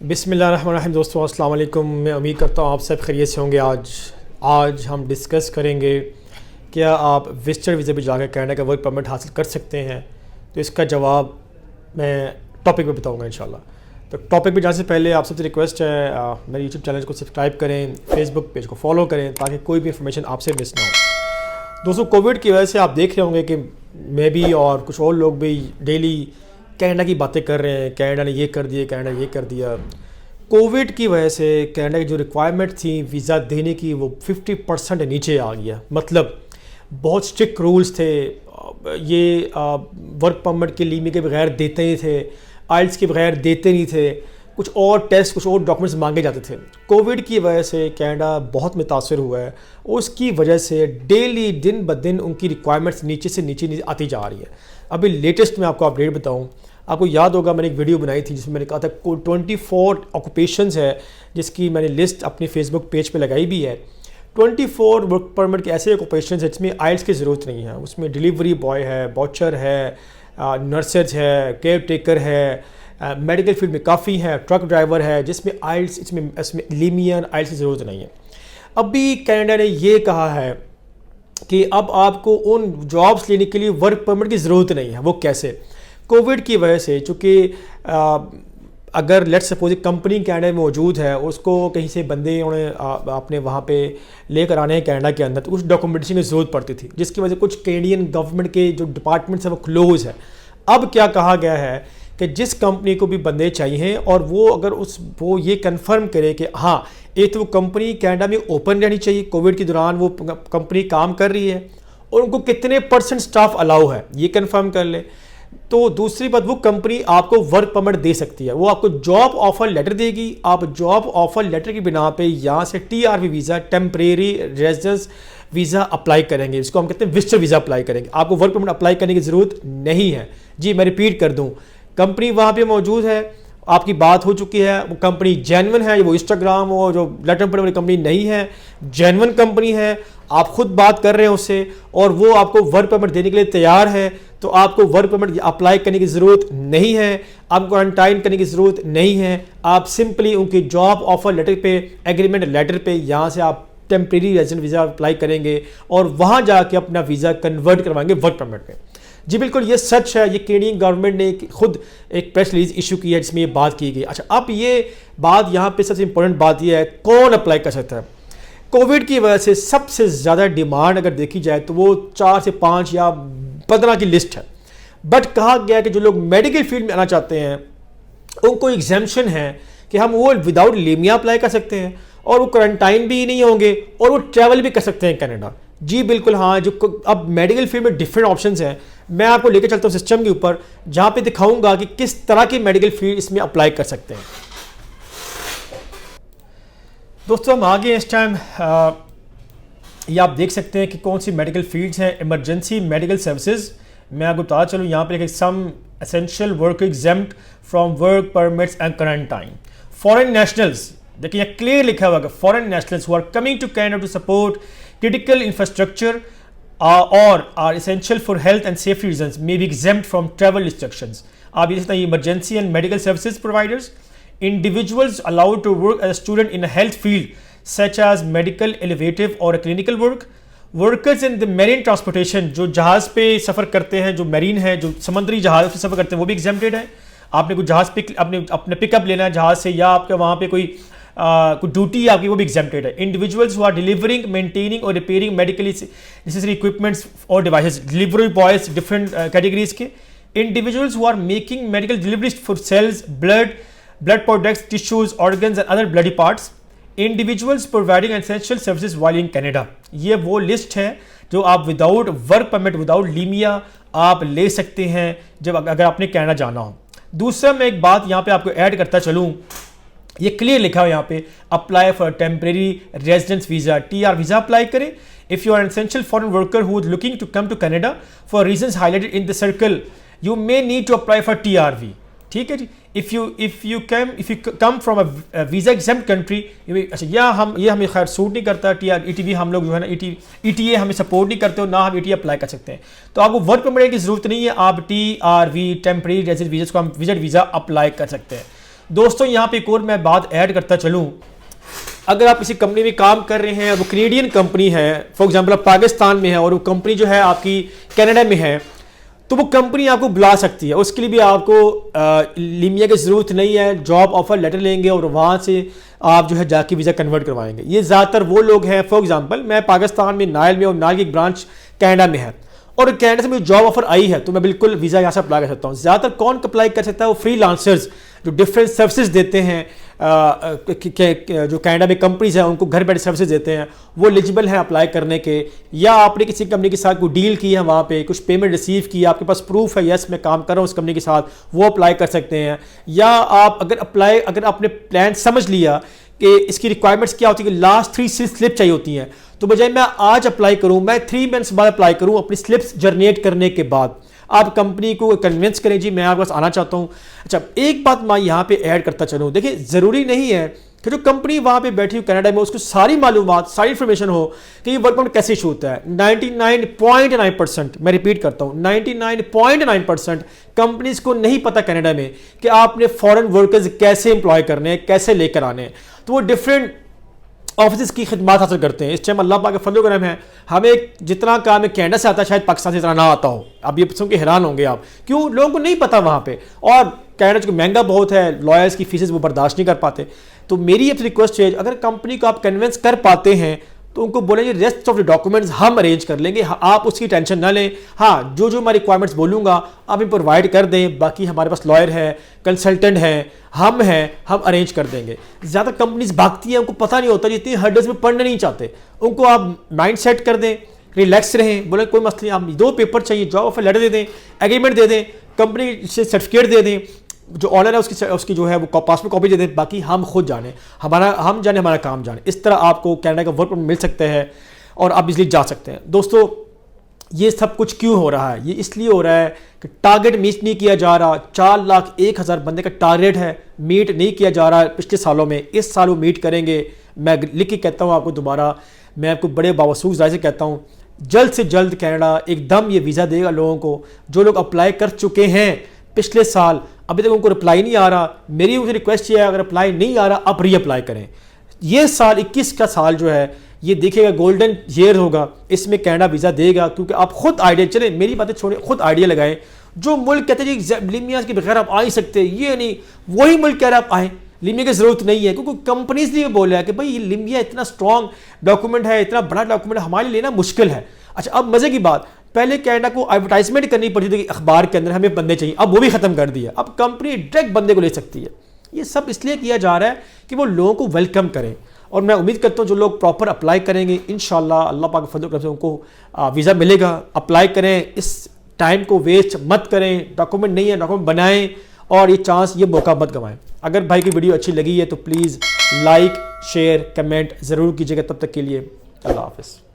बिस्मिल्लाहिर्रहमानिर्रहीम। दोस्तों अस्सलाम वालेकुम। मैं उम्मीद करता हूँ आप सब खैरियत से होंगे। आज हम डिस्कस करेंगे क्या आप विजिटर वीज़ा पे जाकर कनाडा का वर्क परमिट हासिल कर सकते हैं। तो इसका जवाब मैं टॉपिक पे बताऊँगा इंशाल्लाह। तो टॉपिक पे जाने से पहले आप सबसे रिक्वेस्ट है मेरे यूट्यूब चैनल को सब्सक्राइब करें, फेसबुक पेज को फॉलो करें ताकि कोई भी इंफॉर्मेशन आपसे मिस ना हो। दोस्तों कोविड की वजह से आप देख रहे होंगे कि मैं भी और कुछ और लोग भी डेली कनाडा की बातें कर रहे हैं। कनाडा ने ये कर दिया, कनाडा ने ये कर दिया। कोविड की वजह से कनाडा की जो रिक्वायरमेंट थी वीज़ा देने की वो 50% नीचे आ गया। मतलब बहुत स्ट्रिक्ट रूल्स थे। ये वर्क परमिट के लीमे के बगैर देते नहीं थे, आइल्स के बगैर देते नहीं थे, कुछ और टेस्ट कुछ और डॉक्यूमेंट्स मांगे जाते थे। कोविड की वजह से कनाडा बहुत मुतासर हुआ है। उसकी वजह से डेली दिन ब दिन उनकी रिक्वायरमेंट्स नीचे से नीचे आती जा रही है। अभी लेटेस्ट में आपको अपडेट बताऊं, आपको याद होगा मैंने एक वीडियो बनाई थी जिसमें मैंने कहा था 24 ऑक्यूपेशंस है जिसकी मैंने लिस्ट अपनी फेसबुक पेज पे लगाई भी है। 24 वर्क परमिट के ऐसे ऑक्यूपेशंस है जिसमें आइल्स की ज़रूरत नहीं है। उसमें डिलीवरी बॉय है, बॉचर है, नर्सेज है, केयर टेकर है, मेडिकल फील्ड में काफ़ी है, ट्रक ड्राइवर है जिसमें आइल्स इसमें लीमियन आइल्स की ज़रूरत नहीं है। अभी कनाडा ने ये कहा है कि अब आपको उन जॉब्स लेने के लिए वर्क परमिट की ज़रूरत नहीं है। वो कैसे? कोविड की वजह से चूँकि अगर लेट्स सपोज एक कंपनी कनाडा में मौजूद है, उसको कहीं से बंदे उन्हें अपने वहाँ पे लेकर आने हैं कनाडा के अंदर, तो कुछ डॉक्यूमेंटेशन की ज़रूरत पड़ती थी जिसकी वजह से कुछ कैनेडियन गवर्नमेंट के जो डिपार्टमेंट्स हैं वो क्लोज़ है। अब क्या कहा गया है कि जिस कंपनी को भी बंदे चाहिए और वो अगर वो ये कंफर्म करे कि हाँ एक तो वो कंपनी कनाडा में ओपन रहनी चाहिए, कोविड के दौरान वो कंपनी काम कर रही है और उनको कितने % स्टाफ अलाउ है ये कंफर्म कर ले। तो दूसरी बात, वो कंपनी आपको वर्क परमिट दे सकती है। वो आपको जॉब ऑफर लेटर देगी। आप जॉब ऑफर लेटर की बिना पे यहाँ से TRV visa, temporary residence visa apply करेंगे। इसको हम कहते हैं विजिटर वीज़ा अप्लाई करेंगे। आपको वर्क परमिट अप्लाई करने की ज़रूरत नहीं है। जी मैं रिपीट कर दूँ, कंपनी वहाँ पे मौजूद है, आपकी बात हो चुकी है, वो कंपनी जेन्युइन है, वो इंस्टाग्राम वो जो लेटर पर वाली कंपनी नहीं है, जेन्युइन कंपनी है, आप खुद बात कर रहे हैं उससे और वो आपको वर्क परमिट देने के लिए तैयार है। तो आपको वर्क परमिट अप्लाई करने की ज़रूरत नहीं है, आपको क्वारंटाइन करने की ज़रूरत नहीं है। आप सिंपली उनकी जॉब ऑफर लेटर पे, एग्रीमेंट लेटर पे यहाँ से आप टेम्परेरी रेजिडेंट वीज़ा अप्लाई करेंगे और वहाँ जाके अपना वीज़ा कन्वर्ट करवाएंगे वर्क परमिट में। जी बिल्कुल ये सच है। ये कैनेडियन गवर्नमेंट ने खुद एक प्रेस रिलीज इशू की है जिसमें ये बात की गई। अच्छा, अब ये बात यहाँ पे सबसे इंपॉर्टेंट बात ये है कौन अप्लाई कर सकता है। कोविड की वजह से सबसे ज़्यादा डिमांड अगर देखी जाए तो वो 4 से 5 या 15 की लिस्ट है। बट कहा गया कि जो लोग मेडिकल फील्ड में आना चाहते हैं उनको एग्जेम्पशन है कि हम वो विदाउट लीमिया अप्लाई कर सकते हैं और वो क्वारंटाइन भी नहीं होंगे और वो ट्रैवल भी कर सकते हैं कनाडा। जी बिल्कुल हाँ। जो अब मेडिकल फील्ड में डिफरेंट ऑप्शंस हैं, मैं आपको लेकर चलता हूँ सिस्टम के ऊपर जहाँ पे दिखाऊंगा कि किस तरह की मेडिकल फील्ड इसमें अप्लाई कर सकते हैं। दोस्तों हम आगे इस टाइम ये आप देख सकते हैं कि कौन सी मेडिकल फील्ड्स हैं। इमरजेंसी मेडिकल सर्विसेज, मैं आपको बता चलूँ यहाँ पे some essential work exempt from work permits and quarantine. Foreign nationals, देखिए यहाँ क्लियर लिखा हुआ है foreign nationals who are coming to Canada to support critical infrastructure or are essential for health and safety reasons may be exempt from travel restrictions. आप ये सकते हैं emergency and medical services providers, individuals allowed to work as a student in a health field such as medical, elevative or clinical work, workers in the marine transportation जो जहाज़ पे सफ़र करते हैं, जो मेरीन है, जो समुद्री जहाज़ पे सफ़र करते हैं वो भी exempted है। आपने कोई जहाज़ अपने पिकअप लेना है जहाज़ से या आपके वहाँ पे कोई ड्यूटी आपकी वो भी एग्जेम्प्टेड है। Individuals who are delivering, maintaining और रिपेयरिंग मेडिकली नेसेसरी इक्विपमेंट्स और devices, delivery boys different categories के। Individuals who are making medical deliveries for cells, blood products, tissues, organs and other bloody parts. Individuals providing essential services while in Canada. ये वो list है जो आप without work permit, without LMIA आप ले सकते हैं जब अगर आपने कनाडा जाना हो। दूसरा मैं एक बात यहाँ पे आपको ऐड करता चलूँ, ये क्लियर लिखा हुआ यहाँ पे apply for temporary residence visa, TR visa apply करें। If you are an essential foreign worker who is looking to come to Canada for reasons highlighted in the circle you may need to apply for TRV। ठीक है जी। If you come from a visa exempt country, अच्छा ये हमें खैर suit नहीं करता TR ETV, हम लोग जो है ना ETA हमें सपोर्ट नहीं करते हो ना हम ETA अप्लाई कर सकते हैं। तो आपको वर्क परमिट की जरूरत नहीं है, आप TRV टेम्परेरी रेजिडेंस वीजा को हम विजिट वीजा अप्लाई कर सकते हैं। दोस्तों यहाँ पे एक और मैं बात ऐड करता चलूँ, अगर आप किसी कंपनी में काम कर रहे हैं, वो कैनेडियन कंपनी है, फॉर एग्जांपल आप पाकिस्तान में है और वो कंपनी जो है आपकी कनाडा में है, तो वो कंपनी आपको बुला सकती है। उसके लिए भी आपको लीमिया की ज़रूरत नहीं है, जॉब ऑफर लेटर लेंगे और वहाँ से आप जो है जाके वीज़ा कन्वर्ट करवाएंगे। ये ज़्यादातर वो लोग हैं, फॉर एग्जांपल मैं पाकिस्तान में नाइल में, और नाइल की एक ब्रांच कनाडा में है और कनाडा से मुझे जॉब ऑफर आई है, तो मैं बिल्कुल वीज़ा यहाँ से अप्लाई कर सकता हूँ। ज़्यादातर कौन अप्लाई कर सकता है? वो फ्रीलांसर्स जो डिफरेंट सर्विसेज देते हैं, जो कनाडा में कंपनीज हैं उनको घर बैठे सर्विसेज देते हैं, वो एलिजिबल हैं अप्लाई करने के। या आपने किसी कंपनी के साथ कोई डील की है, वहाँ पे कुछ पेमेंट रिसीव की, आपके पास प्रूफ है यस मैं काम कर रहा हूँ उस कंपनी के साथ, वो अप्लाई कर सकते हैं। या आप अगर आपने प्लान समझ लिया कि इसकी रिक्वायरमेंट्स क्या होती है कि लास्ट 3 स्लिप चाहिए होती हैं, तो बजाय मैं आज अप्लाई करूं, मैं 3 मंथ्स बाद अप्लाई करूं अपनी स्लिप्स जनरेट करने के बाद। आप कंपनी को कन्विंस करें जी मैं आपके पास आना चाहता हूं। अच्छा, एक बात मैं यहाँ पे ऐड करता चलूं, देखिए ज़रूरी नहीं है कि जो कंपनी वहाँ पे बैठी हुई कनाडा में उसको सारी मालूमात, सारी इन्फॉर्मेशन हो कि ये वर्क परमिट कैसे इशू होता है। 99.9%, मैं रिपीट करता हूँ, 99.9% कंपनीज को नहीं पता कनाडा में कि आपने फॉरेन वर्कर्स कैसे एम्प्लॉय करने हैं, कैसे लेकर आने हैं। तो वो डिफरेंट ऑफिस की खिदमत हासिल करते हैं। इस टाइम अल्लाह पाक का फजल करम है, हमें जितना काम है कनाडा से आता है शायद पाकिस्तान से इतना ना आता हो। अब ये सुन के हैरान होंगे आप, क्यों? लोगों को नहीं पता वहाँ पे, और कनाडा जो महंगा बहुत है, लॉयर्स की फीसेस वो बर्दाश्त नहीं कर पाते। तो मेरी आपसे रिक्वेस्ट है, अगर कंपनी को आप कन्विंस कर पाते हैं तो उनको बोलेंगे रेस्ट ऑफ द डॉक्यूमेंट्स हम अरेंज कर लेंगे, आप उसकी टेंशन ना लें। हाँ, जो मैं रिक्वायरमेंट्स बोलूँगा आप ही प्रोवाइड कर दें, बाकी हमारे पास लॉयर है, कंसल्टेंट हैं, हम अरेंज कर देंगे। ज़्यादा कंपनीज भागती हैं, उनको पता नहीं होता, जितनी हर्डल्स में पढ़ना नहीं चाहते, उनको आप माइंड सेट कर दें, रिलैक्स रहें, बोले कोई मसला नहीं, आप 2 पेपर चाहिए, जॉब ऑफर लेटर दे दें, एग्रीमेंट दे दें, कंपनी से सर्टिफिकेट दे दें, जो ऑनर है उसकी जो है वो पासपोर्ट कॉपी दे दें, बाकी हम खुद जाने, हमारा काम जाने। इस तरह आपको कनाडा का वर्क परमिट मिल सकता है और आप इजली जा सकते हैं। दोस्तों, ये सब कुछ क्यों हो रहा है? ये इसलिए हो रहा है कि टारगेट मीट नहीं किया जा रहा। 4,01,000 बंदे का टारगेट है, मीट नहीं किया जा रहा है पिछले सालों में। इस साल वो मीट करेंगे। मैं लिख के कहता हूँ आपको दोबारा, मैं आपको बड़े बावसूख राय से कहता हूँ, जल्द से जल्द कनाडा एकदम ये वीज़ा देगा लोगों को। जो लोग अप्लाई कर चुके हैं पिछले साल, अभी तक उनको रिप्लाई नहीं आ रहा, मेरी उनसे रिक्वेस्ट ये है, अगर अप्लाई नहीं आ रहा आप री अप्लाई करें। ये साल 21 का साल जो है ये देखिएगा गोल्डन ईयर होगा, इसमें कनाडा वीज़ा देगा। क्योंकि आप खुद आइडिया, चले मेरी बातें छोड़े, खुद आइडिया लगाएं। जो मुल्क कहते हैं जी लीमिया के बगैर आप आ ही सकते, ये नहीं, वही मुल्क कह रहा है आप आएँ, लीमिया की ज़रूरत नहीं है। क्योंकि कंपनीज ने बोला है कि भाई ये लीमिया इतना स्ट्रॉन्ग डॉक्यूमेंट है, इतना बड़ा डॉक्यूमेंट हमारे लिए लेना मुश्किल है। अच्छा, अब मज़े की बात, पहले कनाडा को एडवर्टाइजमेंट करनी पड़ती थी कि अखबार के अंदर हमें बंदे चाहिए, अब वो भी ख़त्म कर दिया। अब कंपनी डायरेक्ट बंदे को ले सकती है। ये सब इसलिए किया जा रहा है कि वो लोगों को वेलकम करें, और मैं उम्मीद करता हूँ जो लोग प्रॉपर अप्लाई करेंगे इंशाल्लाह अल्लाह पाक के फजल से उनको वीज़ा मिलेगा। अप्लाई करें, इस टाइम को वेस्ट मत करें, डॉक्यूमेंट नहीं है डॉक्यूमेंट बनाएं, और ये चांस, ये मौका मत गंवाएं। अगर भाई की वीडियो अच्छी लगी है तो प्लीज़ लाइक शेयर कमेंट ज़रूर कीजिएगा। तब तक के लिए अल्लाह हाफ़िज़।